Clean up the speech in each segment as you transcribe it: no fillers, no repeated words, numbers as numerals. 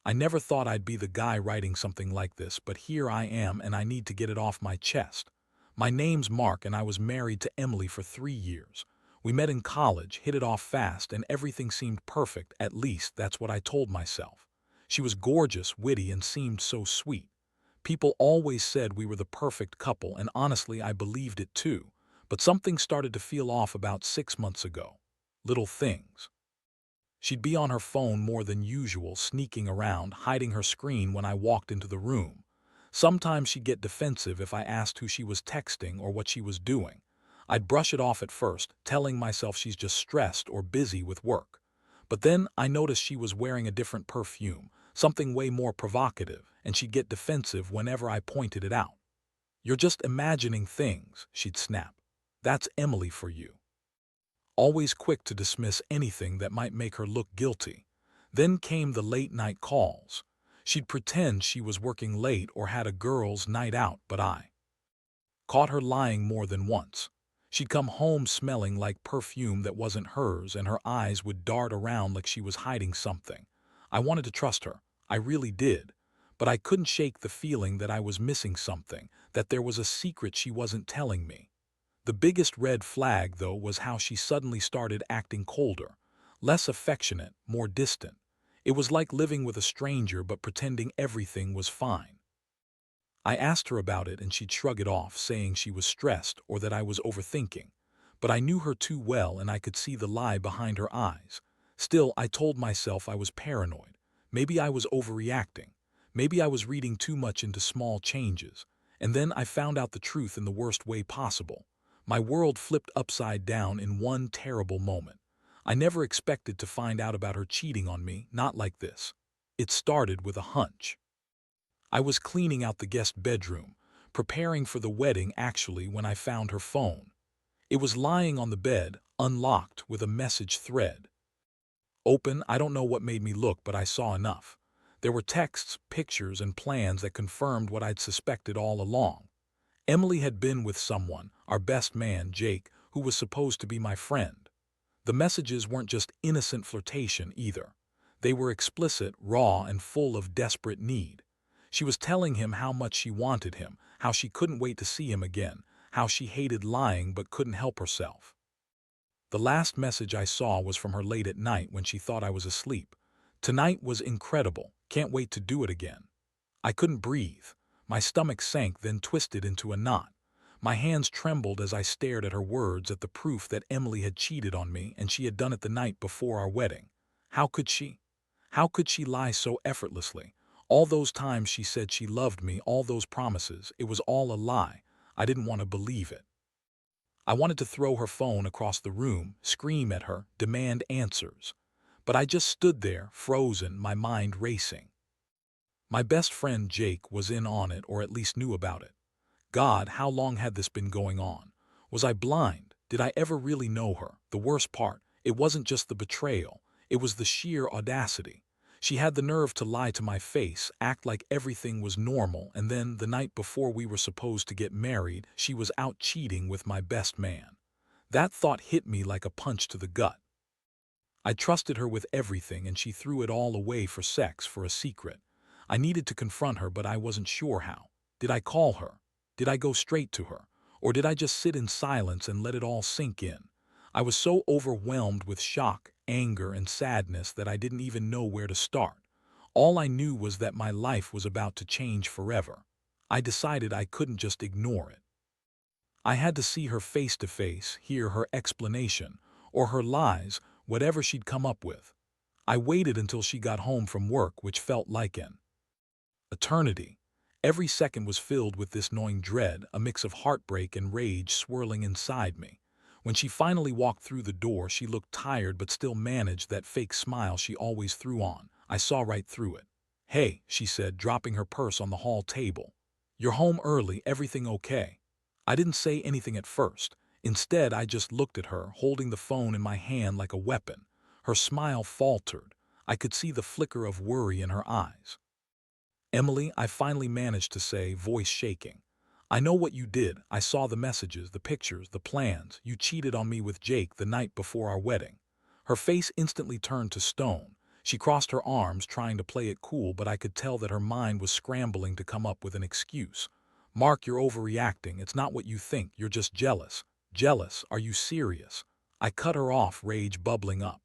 I never thought I'd be the guy writing something like this, but here I am and I need to get it off my chest. My name's Mark and I was married to Emily for 3 years. We met in college, hit it off fast, and everything seemed perfect, at least that's what I told myself. She was gorgeous, witty, and seemed so sweet. People always said we were the perfect couple, and honestly I believed it too. But something started to feel off about 6 months ago. Little things. She'd be on her phone more than usual, sneaking around, hiding her screen when I walked into the room. Sometimes she'd get defensive if I asked who she was texting or what she was doing. I'd brush it off at first, telling myself she's just stressed or busy with work. But then I noticed she was wearing a different perfume, something way more provocative, and she'd get defensive whenever I pointed it out. "You're just imagining things," she'd snap. "That's Emily for you." Always quick to dismiss anything that might make her look guilty. Then came the late-night calls. She'd pretend she was working late or had a girls' night out, but I caught her lying more than once. She'd come home smelling like perfume that wasn't hers, and her eyes would dart around like she was hiding something. I wanted to trust her. I really did. But I couldn't shake the feeling that I was missing something, that there was a secret she wasn't telling me. The biggest red flag, though, was how she suddenly started acting colder, less affectionate, more distant. It was like living with a stranger but pretending everything was fine. I asked her about it and she'd shrug it off, saying she was stressed or that I was overthinking. But I knew her too well and I could see the lie behind her eyes. Still, I told myself I was paranoid. Maybe I was overreacting. Maybe I was reading too much into small changes. And then I found out the truth in the worst way possible. My world flipped upside down in one terrible moment. I never expected to find out about her cheating on me, not like this. It started with a hunch. I was cleaning out the guest bedroom, preparing for the wedding actually, when I found her phone. It was lying on the bed, unlocked, with a message thread. Open. I don't know what made me look, but I saw enough. There were texts, pictures, and plans that confirmed what I'd suspected all along. Emily had been with someone, our best man, Jake, who was supposed to be my friend. The messages weren't just innocent flirtation either. They were explicit, raw, and full of desperate need. She was telling him how much she wanted him, how she couldn't wait to see him again, how she hated lying but couldn't help herself. The last message I saw was from her late at night when she thought I was asleep. "Tonight was incredible. Can't wait to do it again." I couldn't breathe. My stomach sank, then twisted into a knot. My hands trembled as I stared at her words, at the proof that Emily had cheated on me, and she had done it the night before our wedding. How could she? How could she lie so effortlessly? All those times she said she loved me, all those promises, it was all a lie. I didn't want to believe it. I wanted to throw her phone across the room, scream at her, demand answers. But I just stood there, frozen, my mind racing. My best friend Jake was in on it, or at least knew about it. God, how long had this been going on? Was I blind? Did I ever really know her? The worst part, it wasn't just the betrayal. It was the sheer audacity. She had the nerve to lie to my face, act like everything was normal, and then, the night before we were supposed to get married, she was out cheating with my best man. That thought hit me like a punch to the gut. I trusted her with everything, and she threw it all away for sex, for a secret. I needed to confront her, but I wasn't sure how. Did I call her? Did I go straight to her? Or did I just sit in silence and let it all sink in? I was so overwhelmed with shock, anger, and sadness that I didn't even know where to start. All I knew was that my life was about to change forever. I decided I couldn't just ignore it. I had to see her face to face, hear her explanation, or her lies, whatever she'd come up with. I waited until she got home from work, which felt like an eternity. Every second was filled with this gnawing dread, a mix of heartbreak and rage swirling inside me. When she finally walked through the door, she looked tired but still managed that fake smile she always threw on. I saw right through it. "Hey," she said, dropping her purse on the hall table. "You're home early, everything okay?" I didn't say anything at first. Instead, I just looked at her, holding the phone in my hand like a weapon. Her smile faltered. I could see the flicker of worry in her eyes. "Emily," I finally managed to say, voice shaking. "I know what you did. I saw the messages, the pictures, the plans. You cheated on me with Jake the night before our wedding." Her face instantly turned to stone. She crossed her arms, trying to play it cool, but I could tell that her mind was scrambling to come up with an excuse. Mark, you're overreacting. It's not what you think. You're just jealous. Jealous? Are you serious? I cut her off, rage bubbling up.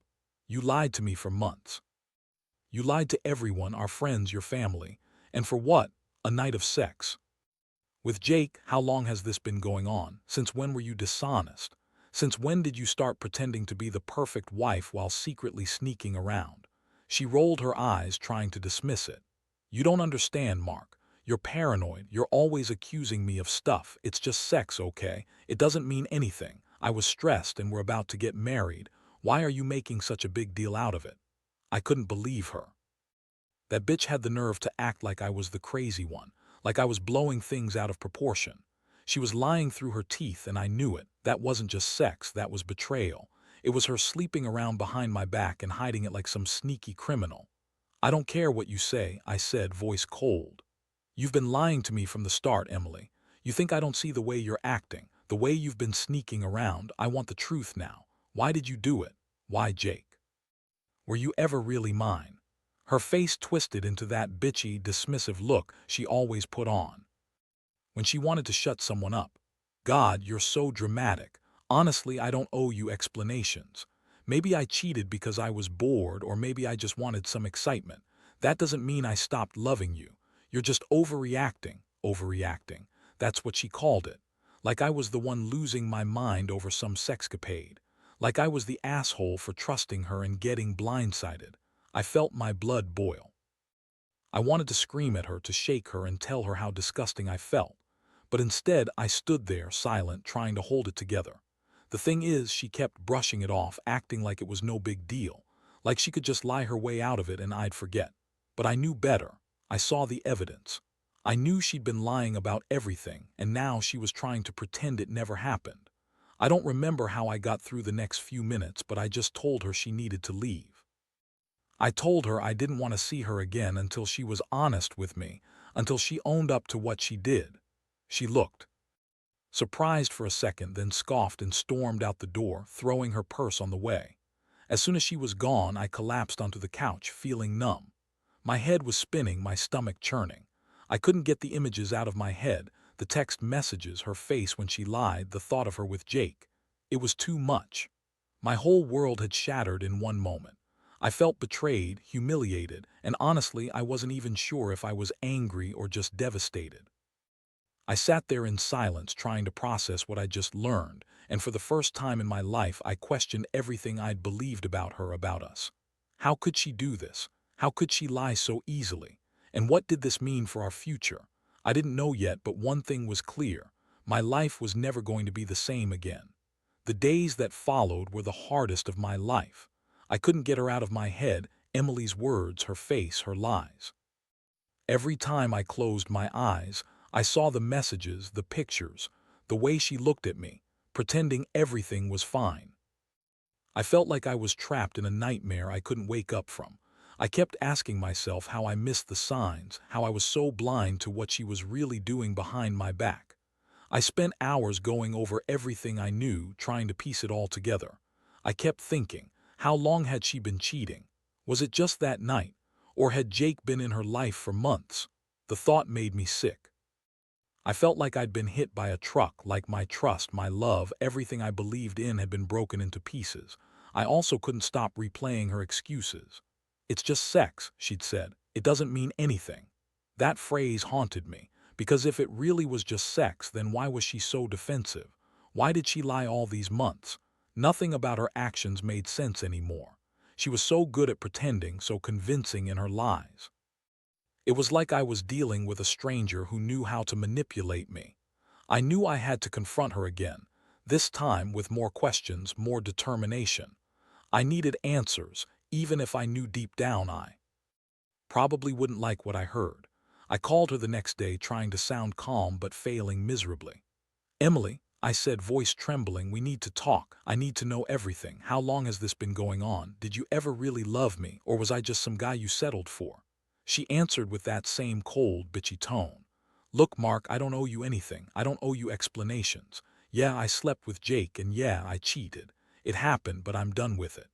You lied to me for months. You lied to everyone, our friends, your family. And for what? A night of sex. With Jake, how long has this been going on? Since when were you dishonest? Since when did you start pretending to be the perfect wife while secretly sneaking around? She rolled her eyes, trying to dismiss it. You don't understand, Mark. You're paranoid. You're always accusing me of stuff. It's just sex, okay? It doesn't mean anything. I was stressed and we're about to get married. Why are you making such a big deal out of it? I couldn't believe her. That bitch had the nerve to act like I was the crazy one, like I was blowing things out of proportion. She was lying through her teeth, and I knew it. That wasn't just sex, that was betrayal. It was her sleeping around behind my back and hiding it like some sneaky criminal. I don't care what you say, I said, voice cold. You've been lying to me from the start, Emily. You think I don't see the way you're acting, the way you've been sneaking around. I want the truth now. Why did you do it? Why, Jake? Were you ever really mine? Her face twisted into that bitchy, dismissive look she always put on when she wanted to shut someone up. God, you're so dramatic. Honestly, I don't owe you explanations. Maybe I cheated because I was bored, or maybe I just wanted some excitement. That doesn't mean I stopped loving you. You're just overreacting. Overreacting. That's what she called it. Like I was the one losing my mind over some sexcapade. Like I was the asshole for trusting her and getting blindsided. I felt my blood boil. I wanted to scream at her, to shake her and tell her how disgusting I felt. But instead, I stood there, silent, trying to hold it together. The thing is, she kept brushing it off, acting like it was no big deal, like she could just lie her way out of it and I'd forget. But I knew better. I saw the evidence. I knew she'd been lying about everything, and now she was trying to pretend it never happened. I don't remember how I got through the next few minutes, but I just told her she needed to leave. I told her I didn't want to see her again until she was honest with me, until she owned up to what she did. She looked surprised for a second, then scoffed and stormed out the door, throwing her purse on the way. As soon as she was gone, I collapsed onto the couch, feeling numb. My head was spinning, my stomach churning. I couldn't get the images out of my head, the text messages, her face when she lied, the thought of her with Jake. It was too much. My whole world had shattered in one moment. I felt betrayed, humiliated, and honestly, I wasn't even sure if I was angry or just devastated. I sat there in silence, trying to process what I just learned, and for the first time in my life, I questioned everything I'd believed about her, about us. How could she do this? How could she lie so easily? And what did this mean for our future? I didn't know yet, but one thing was clear. My life was never going to be the same again. The days that followed were the hardest of my life. I couldn't get her out of my head, Emily's words, her face, her lies. Every time I closed my eyes, I saw the messages, the pictures, the way she looked at me, pretending everything was fine. I felt like I was trapped in a nightmare I couldn't wake up from. I kept asking myself how I missed the signs, how I was so blind to what she was really doing behind my back. I spent hours going over everything I knew, trying to piece it all together. I kept thinking, how long had she been cheating? Was it just that night? Or had Jake been in her life for months? The thought made me sick. I felt like I'd been hit by a truck, like my trust, my love, everything I believed in had been broken into pieces. I also couldn't stop replaying her excuses. It's just sex, she'd said. It doesn't mean anything. That phrase haunted me, because if it really was just sex, then why was she so defensive? Why did she lie all these months? Nothing about her actions made sense anymore. She was so good at pretending, so convincing in her lies. It was like I was dealing with a stranger who knew how to manipulate me. I knew I had to confront her again, this time with more questions, more determination. I needed answers, even if I knew deep down I probably wouldn't like what I heard. I called her the next day, trying to sound calm but failing miserably. Emily, I said, voice trembling, we need to talk. I need to know everything. How long has this been going on? Did you ever really love me, or was I just some guy you settled for? She answered with that same cold, bitchy tone. Look, Mark, I don't owe you anything. I don't owe you explanations. Yeah, I slept with Jake, and yeah, I cheated. It happened, but I'm done with it.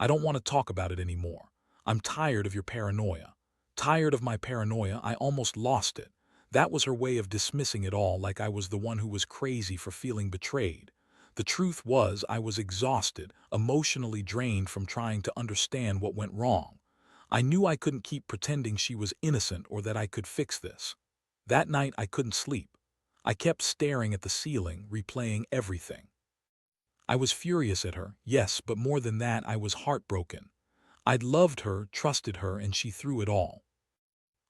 I don't want to talk about it anymore. I'm tired of your paranoia. Tired of my paranoia, I almost lost it. That was her way of dismissing it all, like I was the one who was crazy for feeling betrayed. The truth was, I was exhausted, emotionally drained from trying to understand what went wrong. I knew I couldn't keep pretending she was innocent or that I could fix this. That night I couldn't sleep. I kept staring at the ceiling, replaying everything. I was furious at her, yes, but more than that, I was heartbroken. I'd loved her, trusted her, and she threw it all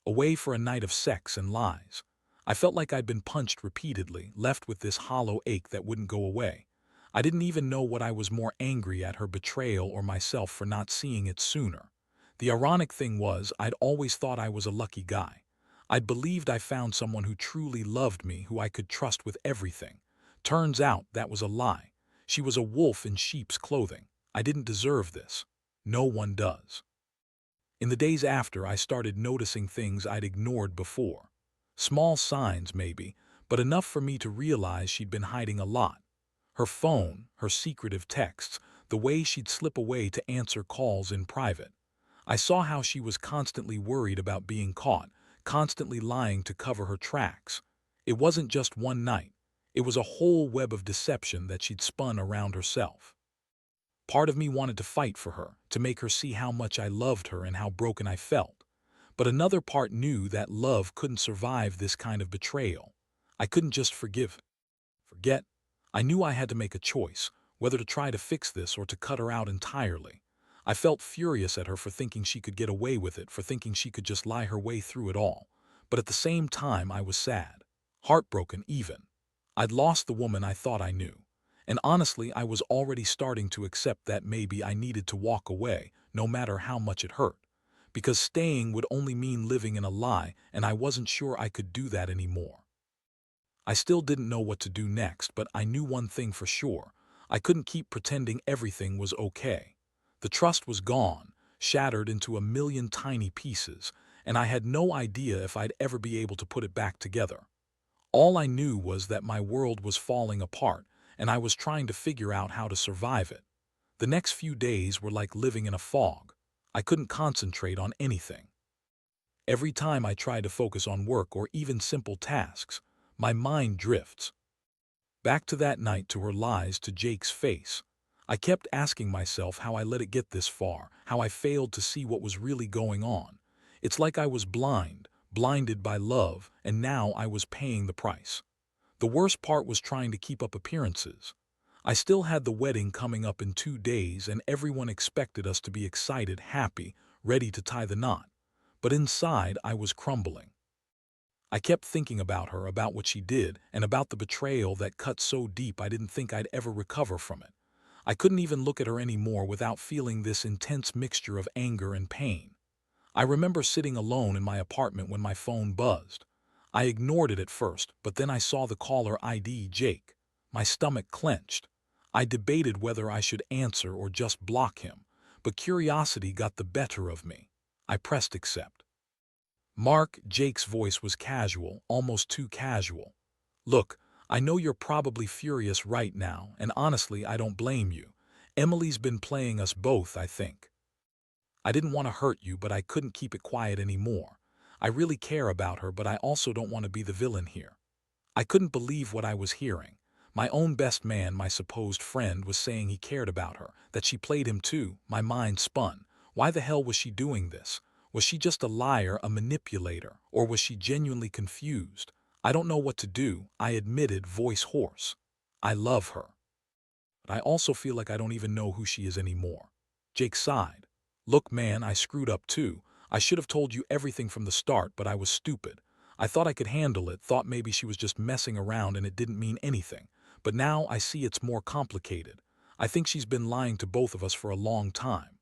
away for a night of sex and lies. I felt like I'd been punched repeatedly, left with this hollow ache that wouldn't go away. I didn't even know what I was more angry at, her betrayal or myself for not seeing it sooner. The ironic thing was, I'd always thought I was a lucky guy. I'd believed I found someone who truly loved me, who I could trust with everything. Turns out that was a lie. She was a wolf in sheep's clothing. I didn't deserve this. No one does. In the days after, I started noticing things I'd ignored before. Small signs, maybe, but enough for me to realize she'd been hiding a lot. Her phone, her secretive texts, the way she'd slip away to answer calls in private. I saw how she was constantly worried about being caught, constantly lying to cover her tracks. It wasn't just one night. It was a whole web of deception that she'd spun around herself. Part of me wanted to fight for her, to make her see how much I loved her and how broken I felt. But another part knew that love couldn't survive this kind of betrayal. I couldn't just forget. I knew I had to make a choice, whether to try to fix this or to cut her out entirely. I felt furious at her for thinking she could get away with it, for thinking she could just lie her way through it all. But at the same time, I was sad, heartbroken even. I'd lost the woman I thought I knew. And honestly, I was already starting to accept that maybe I needed to walk away, no matter how much it hurt. Because staying would only mean living in a lie, and I wasn't sure I could do that anymore. I still didn't know what to do next, but I knew one thing for sure. I couldn't keep pretending everything was okay. The trust was gone, shattered into a million tiny pieces, and I had no idea if I'd ever be able to put it back together. All I knew was that my world was falling apart, and I was trying to figure out how to survive it. The next few days were like living in a fog. I couldn't concentrate on anything. Every time I tried to focus on work or even simple tasks, my mind drifts. Back to that night, to her lies, to Jake's face. I kept asking myself how I let it get this far, how I failed to see what was really going on. It's like I was blinded by love, and now I was paying the price. The worst part was trying to keep up appearances. I still had the wedding coming up in 2 days, and everyone expected us to be excited, happy, ready to tie the knot. But inside, I was crumbling. I kept thinking about her, about what she did, and about the betrayal that cut so deep I didn't think I'd ever recover from it. I couldn't even look at her anymore without feeling this intense mixture of anger and pain. I remember sitting alone in my apartment when my phone buzzed. I ignored it at first, but then I saw the caller ID, Jake. My stomach clenched. I debated whether I should answer or just block him, but curiosity got the better of me. I pressed accept. Mark, Jake's voice was casual, almost too casual. Look, I know you're probably furious right now, and honestly, I don't blame you. Emily's been playing us both, I think. I didn't want to hurt you, but I couldn't keep it quiet anymore. I really care about her, but I also don't want to be the villain here. I couldn't believe what I was hearing. My own best man, my supposed friend, was saying he cared about her, that she played him too. My mind spun. Why the hell was she doing this? Was she just a liar, a manipulator, or was she genuinely confused? I don't know what to do, I admitted, voice hoarse. I love her. But I also feel like I don't even know who she is anymore. Jake sighed. Look, man, I screwed up too. I should have told you everything from the start, but I was stupid. I thought I could handle it, thought maybe she was just messing around and it didn't mean anything. But now I see it's more complicated. I think she's been lying to both of us for a long time.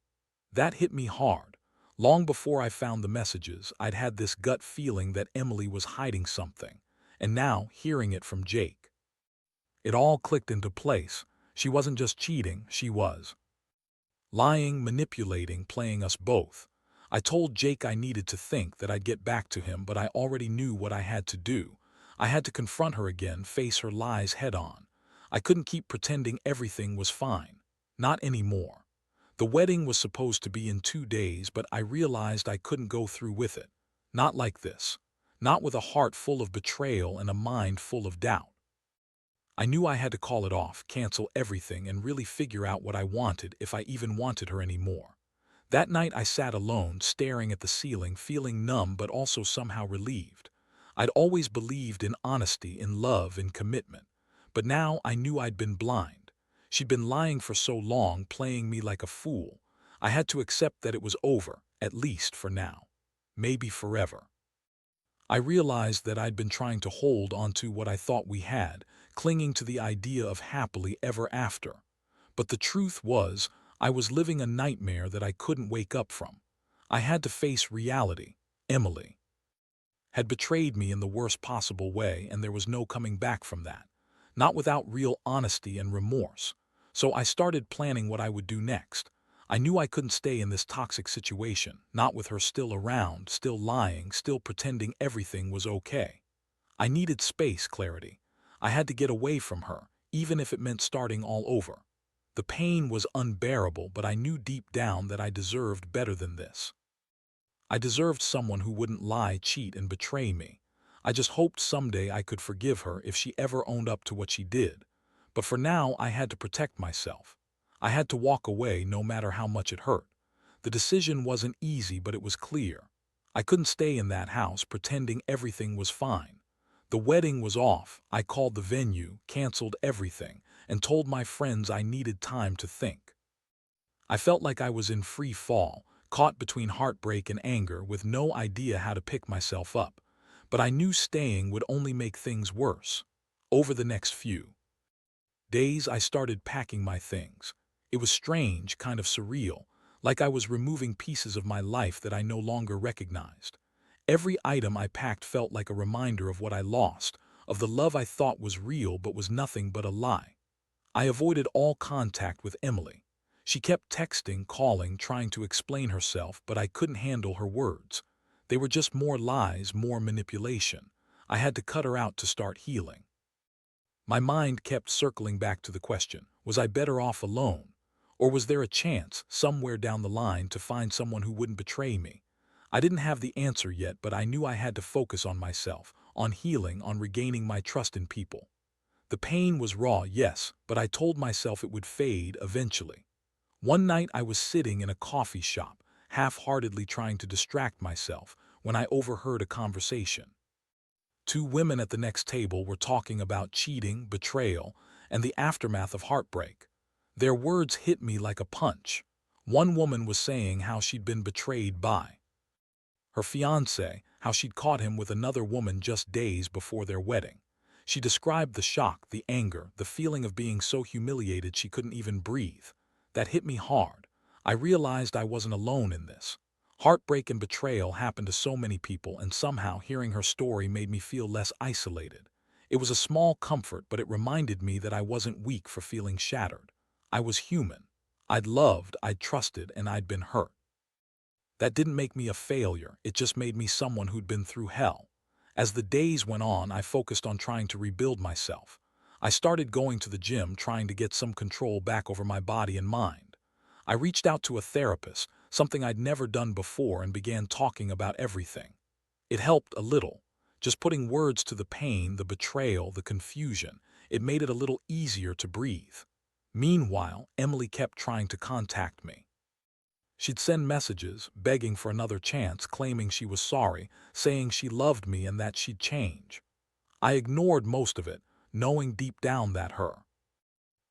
That hit me hard. Long before I found the messages, I'd had this gut feeling that Emily was hiding something. And now, hearing it from Jake, it all clicked into place. She wasn't just cheating, she was lying, manipulating, playing us both. I told Jake I needed to think, that I'd get back to him, but I already knew what I had to do. I had to confront her again, face her lies head on. I couldn't keep pretending everything was fine. Not anymore. The wedding was supposed to be in 2 days, but I realized I couldn't go through with it. Not like this. Not with a heart full of betrayal and a mind full of doubt. I knew I had to call it off, cancel everything, and really figure out what I wanted, if I even wanted her anymore. That night I sat alone, staring at the ceiling, feeling numb but also somehow relieved. I'd always believed in honesty, in love, in commitment. But now I knew I'd been blind. She'd been lying for so long, playing me like a fool. I had to accept that it was over, at least for now. Maybe forever. I realized that I'd been trying to hold onto what I thought we had, clinging to the idea of happily ever after. But the truth was, I was living a nightmare that I couldn't wake up from. I had to face reality. Emily had betrayed me in the worst possible way, and there was no coming back from that. Not without real honesty and remorse. So I started planning what I would do next. I knew I couldn't stay in this toxic situation, not with her still around, still lying, still pretending everything was okay. I needed space, clarity. I had to get away from her, even if it meant starting all over. The pain was unbearable, but I knew deep down that I deserved better than this. I deserved someone who wouldn't lie, cheat, and betray me. I just hoped someday I could forgive her if she ever owned up to what she did. But for now, I had to protect myself. I had to walk away no matter how much it hurt. The decision wasn't easy, but it was clear. I couldn't stay in that house pretending everything was fine. The wedding was off. I called the venue, canceled everything, and told my friends I needed time to think. I felt like I was in free fall, caught between heartbreak and anger, with no idea how to pick myself up. But I knew staying would only make things worse. Over the next few days, I started packing my things. It was strange, kind of surreal, like I was removing pieces of my life that I no longer recognized. Every item I packed felt like a reminder of what I lost, of the love I thought was real but was nothing but a lie. I avoided all contact with Emily. She kept texting, calling, trying to explain herself, but I couldn't handle her words. They were just more lies, more manipulation. I had to cut her out to start healing. My mind kept circling back to the question, was I better off alone? Or was there a chance, somewhere down the line, to find someone who wouldn't betray me? I didn't have the answer yet, but I knew I had to focus on myself, on healing, on regaining my trust in people. The pain was raw, yes, but I told myself it would fade eventually. One night I was sitting in a coffee shop, half-heartedly trying to distract myself, when I overheard a conversation. Two women at the next table were talking about cheating, betrayal, and the aftermath of heartbreak. Their words hit me like a punch. One woman was saying how she'd been betrayed by her fiancé, how she'd caught him with another woman just days before their wedding. She described the shock, the anger, the feeling of being so humiliated she couldn't even breathe. That hit me hard. I realized I wasn't alone in this. Heartbreak and betrayal happened to so many people, and somehow hearing her story made me feel less isolated. It was a small comfort, but it reminded me that I wasn't weak for feeling shattered. I was human. I'd loved, I'd trusted, and I'd been hurt. That didn't make me a failure, it just made me someone who'd been through hell. As the days went on, I focused on trying to rebuild myself. I started going to the gym, trying to get some control back over my body and mind. I reached out to a therapist, something I'd never done before, and began talking about everything. It helped a little. Just putting words to the pain, the betrayal, the confusion, it made it a little easier to breathe. Meanwhile, Emily kept trying to contact me. She'd send messages, begging for another chance, claiming she was sorry, saying she loved me and that she'd change. I ignored most of it, knowing deep down that her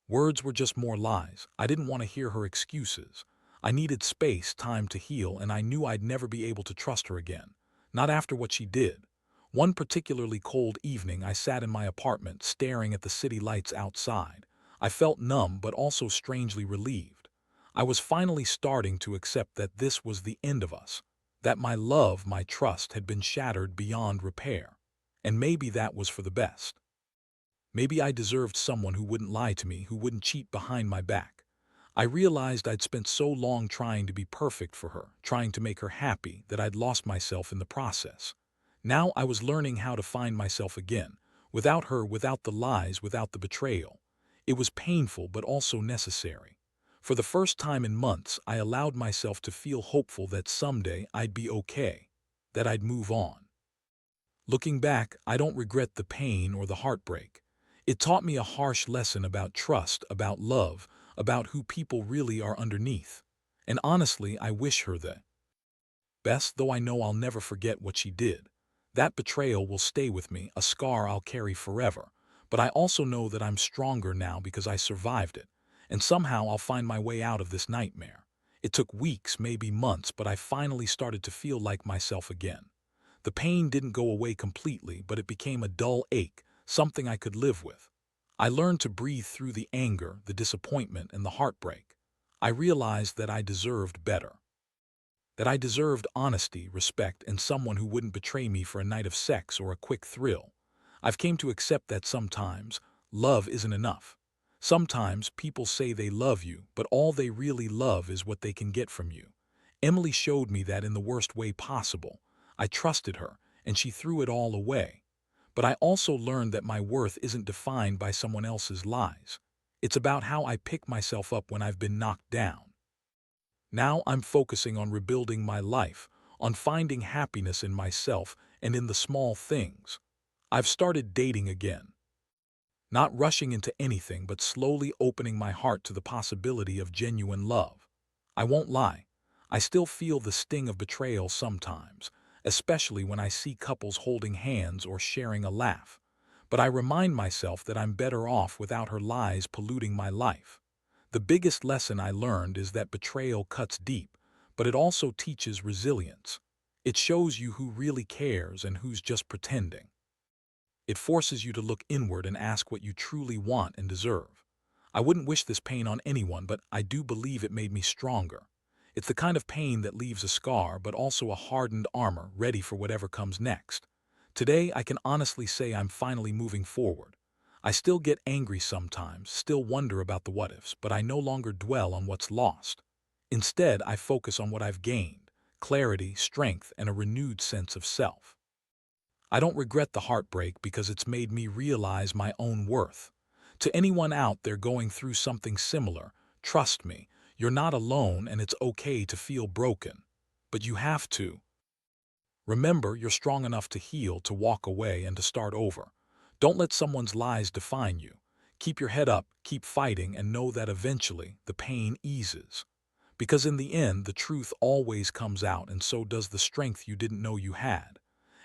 words were just more lies. I didn't want to hear her excuses. I needed space, time to heal, and I knew I'd never be able to trust her again. Not after what she did. One particularly cold evening, I sat in my apartment, staring at the city lights outside. I felt numb, but also strangely relieved. I was finally starting to accept that this was the end of us. That my love, my trust, had been shattered beyond repair. And maybe that was for the best. Maybe I deserved someone who wouldn't lie to me, who wouldn't cheat behind my back. I realized I'd spent so long trying to be perfect for her, trying to make her happy, that I'd lost myself in the process. Now I was learning how to find myself again, without her, without the lies, without the betrayal. It was painful, but also necessary. For the first time in months, I allowed myself to feel hopeful that someday I'd be okay, that I'd move on. Looking back, I don't regret the pain or the heartbreak. It taught me a harsh lesson about trust, about love, about who people really are underneath. And honestly, I wish her the best, though I know I'll never forget what she did. That betrayal will stay with me, a scar I'll carry forever. But I also know that I'm stronger now because I survived it, and somehow I'll find my way out of this nightmare. It took weeks, maybe months, but I finally started to feel like myself again. The pain didn't go away completely, but it became a dull ache, something I could live with. I learned to breathe through the anger, the disappointment, and the heartbreak. I realized that I deserved better. That I deserved honesty, respect, and someone who wouldn't betray me for a night of sex or a quick thrill. I've came to accept that sometimes love isn't enough. Sometimes people say they love you, but all they really love is what they can get from you. Emily showed me that in the worst way possible. I trusted her, and she threw it all away. But I also learned that my worth isn't defined by someone else's lies. It's about how I pick myself up when I've been knocked down. Now I'm focusing on rebuilding my life, on finding happiness in myself and in the small things. I've started dating again. Not rushing into anything, but slowly opening my heart to the possibility of genuine love. I won't lie, I still feel the sting of betrayal sometimes, especially when I see couples holding hands or sharing a laugh. But I remind myself that I'm better off without her lies polluting my life. The biggest lesson I learned is that betrayal cuts deep, but it also teaches resilience. It shows you who really cares and who's just pretending. It forces you to look inward and ask what you truly want and deserve. I wouldn't wish this pain on anyone, but I do believe it made me stronger. It's the kind of pain that leaves a scar, but also a hardened armor ready for whatever comes next. Today, I can honestly say I'm finally moving forward. I still get angry sometimes, still wonder about the what-ifs, but I no longer dwell on what's lost. Instead, I focus on what I've gained: clarity, strength, and a renewed sense of self. I don't regret the heartbreak because it's made me realize my own worth. To anyone out there going through something similar, trust me, you're not alone and it's okay to feel broken. But you have to. Remember, you're strong enough to heal, to walk away, and to start over. Don't let someone's lies define you. Keep your head up, keep fighting, and know that eventually the pain eases. Because in the end, the truth always comes out, and so does the strength you didn't know you had.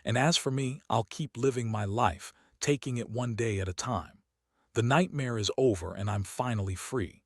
And as for me, I'll keep living my life, taking it one day at a time. The nightmare is over and I'm finally free.